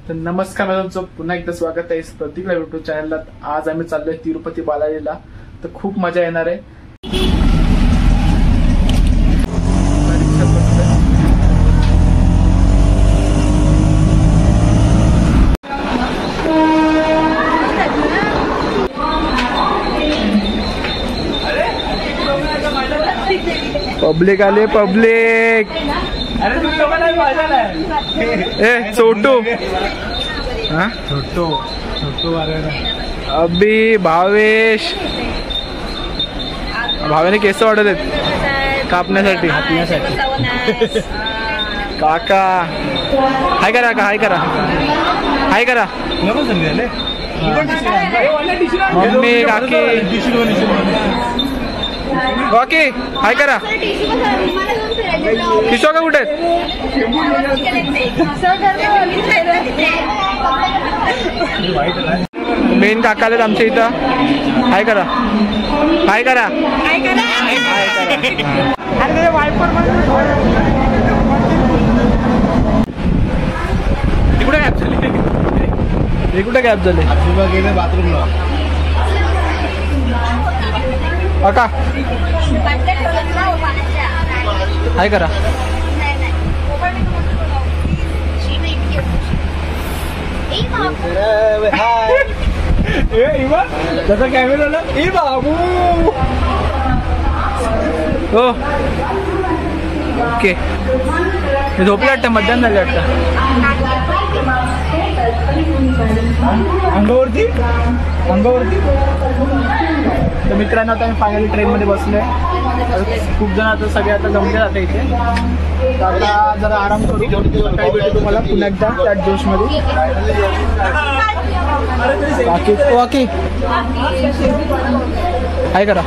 तर नमस्कार, तुमचं पुन्हा एकदा स्वागत आहे प्रतीकला युट्यूब चॅनलला। आज आम्ही चाललोय तिरुपती बालाजीला, तर खूप मजा येणार आहे। पब्लिक आले, पब्लिक। अरे तुम लोगों ने मजा है। ए छोटू, हाँ छोटू छोटू आ रहे हैं अभी। भावेश, भावेने केस वाढत आहेत कापण्यासाठी। काका हाय करा, का हाय करा, हाय करा। मम्मी, काकी, काकी हाय करा। किशोर का कुठे आहेत? मेन काका आलेत आमच्या इथं। हाय करा, हाय करा, हाय करा, हाय करा। अरे वायपर कुठे गॅप झाली? हे कुठे गॅप झाले? गेले बाथरूमला। काका हाय करा। त्याचा कॅमेरा ए बाबू। हो ओके, झोपलं वाटतं, मतदान झालं वाटतं। अंगावरती अंगावरती। तर मित्रांनो, आता आम्ही फायनली ट्रेनमध्ये बसलोय। खूप जण आता सगळे आता जमले जाते इथे, तर आता जरा आराम करू। काही भेटू तुम्हाला पुन्हा एकदा त्याच जोशमध्ये। बाकी बाकी हाय करा।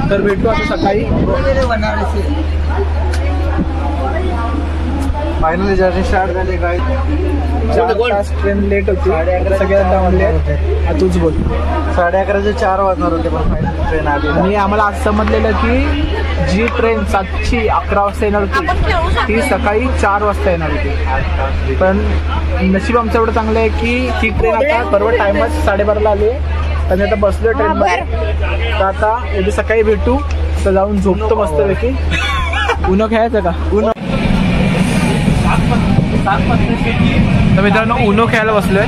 तर भेटू आता सकाळी। फायनली जर्नी स्टार्ट झाली। काय 4 तास ट्रेन लेट होती, सगळ्यात डाऊनले। तूच बोल। 11:30चे 4 वाजणार होते, पण फायनली ट्रेन आली। आणि आम्हाला आज समजलेलं की जी ट्रेन 7:11 वाजता येणार होती, ती सकाळी 4 वाजता येणार होती। पण नशीब आमचं एवढं चांगलं आहे की ती ट्रेन आता बरोबर टाइमच 12:30ला आली आहे। आणि आता बसलो ट्रेनमध्ये। तर आता उद्या सकाळी भेटू, तर जाऊन झोपतो मस्तपैकी। उनो खेळायचं का? उनो। तर मित्रांनो, उनो खेळायला बसलोय।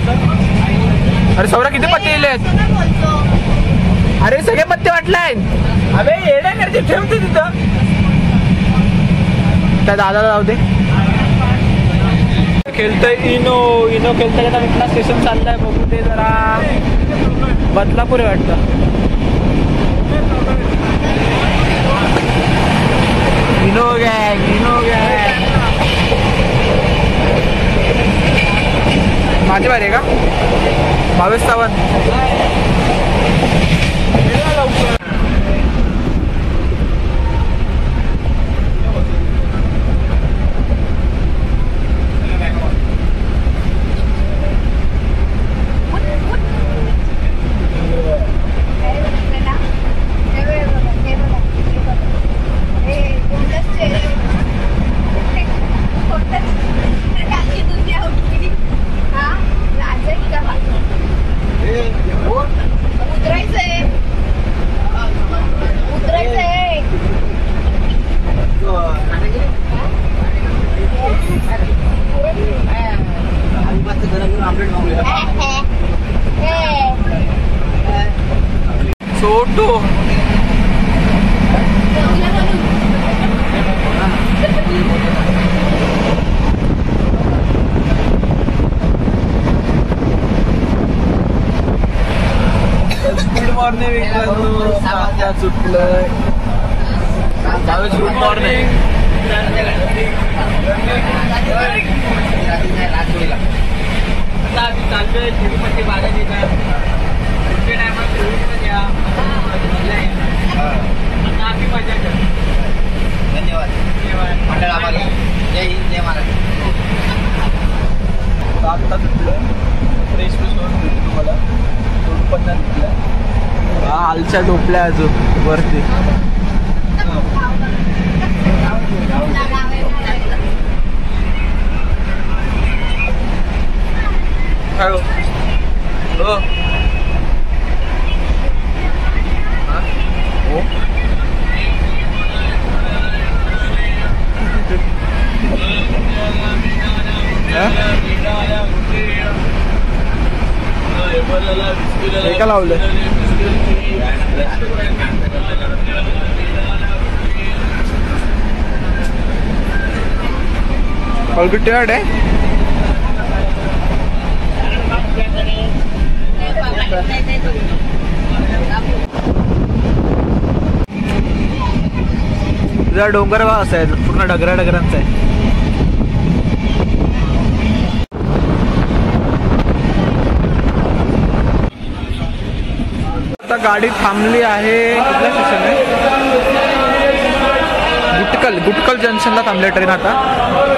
अरे सौरा, किती पत्ते दिलेत? अरे सगळे पत्ते वाटलाय। अबे येड्या करते, ठेवते तिथं। त्या दादाला जाऊ दे। खेळतोय इनो, इनो खेळतोय। आता इथला स्टेशन चाललाय, बघू ते जरा बदलापूर आहे वाटतं। इनो गँग, इनो गँग। माझी बारी आहे का? भावेश सावंत। छोटू गुड मॉर्निंग सुटलंय। Good morning. चालतोय तिरुपती बालाजीला। धन्यवाद मंडळ आम्हाला। जय हिंद, जय महाराष्ट्र। आता फ्रेश तुम्हाला पण हालच्या झोपल्या अजून वरती। काय लावलंय? ऑलरेडी टिअर्ड आहे. तुझा डोंगर भाग असा आहे, पूर्ण डगरांचा आहे. आता गाडी थांबली आहे. कुठल्या स्टेशन आहे? गुटकल जंक्शनला थांबले ट्रेन आता.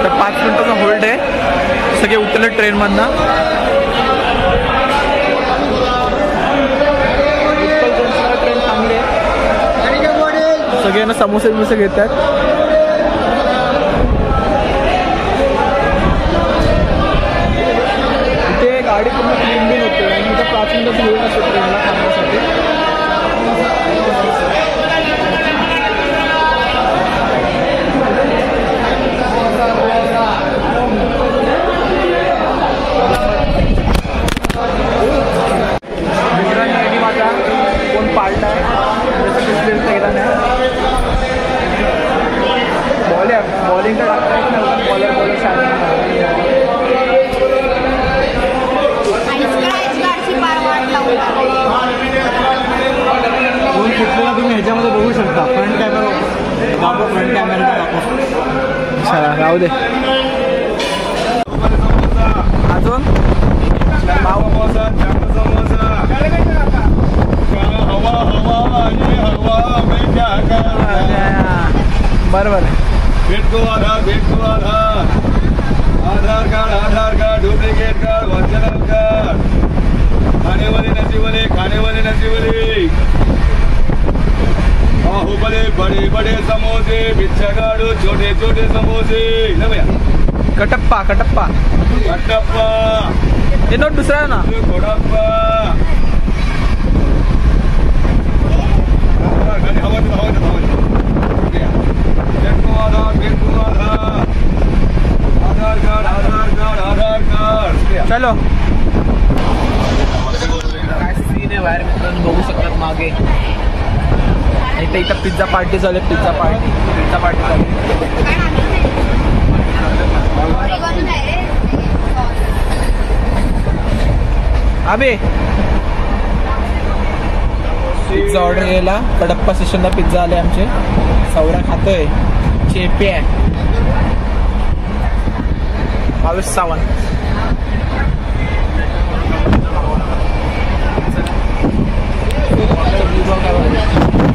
तर 5 मिनिटाचा होल्ड आहे. सगळे उतरले ट्रेनमधनं. गुटकल जंक्शनला ट्रेन थांबले. सगळ्यांना समोसे बिमोसे घेतात. इथे गाडी पूर्ण क्लीन बिन होते आणि इथं 5 मिनिटाचा होल्ड असतो ट्रेनला थांबण्यासाठी. बॉलिंग का टाकता है बॉलर कुठल्याला तुम्ही ह्याच्यामध्ये बघू शकता. फ्रंट कॅमेरा फ्रंट कॅमेरा राहू दे. अजून बरोबर भेटतो Aadhaar card duplicate card original card खाने वाले नसीबले बाहुबले बड़े बड़े समोसे बिच्छगाड़ू छोटे छोटे समोसे ना भैया. कटप्पा हे नोट दुसरा आहे ना. कोडप्पा आधार कार्ड चलो. काय सीन आहे बाहेर मित्रांनो, बघू शकतात मागे. इथं पिझ्झा पार्टी चालू आहे. पिझ्झा पार्टी चालू अबे पिझ्झा ऑर्डर केला. कडप्पा स्टेशनला पिझ्झा आले आमचे. सौरा खातोय. चेपे आहे. 22 सावंत. काय